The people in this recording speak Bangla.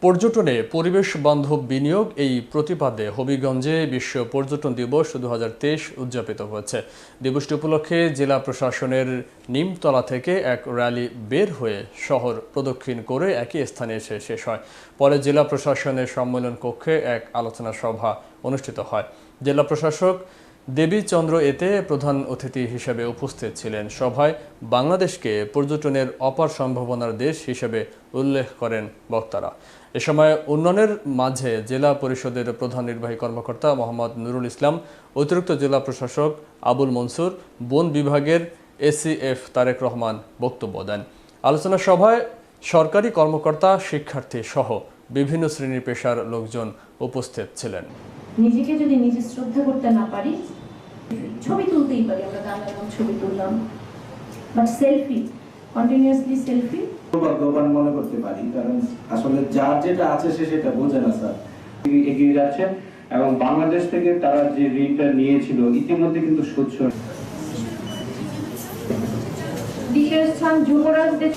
পর্যটনে পরিবেশ বান্ধব বিনিয়োগ এই প্রতিপাদে হবিগঞ্জে বিশ্ব পর্যটন দিবস 2023 উদযাপিত হয়েছে। দিবসটি উপলক্ষে জেলা প্রশাসনের নিমতলা থেকে এক র্যালি বের হয়ে শহর প্রদক্ষিণ করে একই স্থানে এসে শেষ হয়। পরে জেলা প্রশাসনের সম্মেলন কক্ষে এক আলোচনা সভা অনুষ্ঠিত হয়। জেলা প্রশাসক দেবীচন্দ্র এতে প্রধান অতিথি হিসেবে উপস্থিত ছিলেন। সভায় বাংলাদেশকে পর্যটনের অপার সম্ভাবনার দেশ হিসেবে উল্লেখ করেন বক্তারা। এ সময় উন্নয়নের মাঝে জেলা পরিষদের প্রধান নির্বাহী কর্মকর্তা মোহাম্মদ নুরুল ইসলাম, অতিরিক্ত জেলা প্রশাসক আবুল মনসুর, বন বিভাগের এসিএফ তারেক রহমান বক্তব্য দেন। আলোচনা সভায় সরকারি কর্মকর্তা, শিক্ষার্থী সহ বিভিন্ন শ্রেণী পেশার লোকজন উপস্থিত ছিলেন। নিজেকে যদি নিজে শ্রদ্ধা করতে না পারি, ছবি তুলতেই পারি, আমরা গান এবং ছবি তুললাম, বাট সেলফি, কন্টিনিউয়াসলি সেলফি ভাগ্যবান মনে করতে পারি, কারণ আসলে যার যেটা আছে সে সেটা বোঝে না স্যার। এগিয়ে যাচ্ছে এবং বাংলাদেশ থেকে তারা যে ঋণটা নিয়েছিল ইতিমধ্যে কিন্তু শোধ দ্বিতীয় স্থান যুবরাজ দেশ।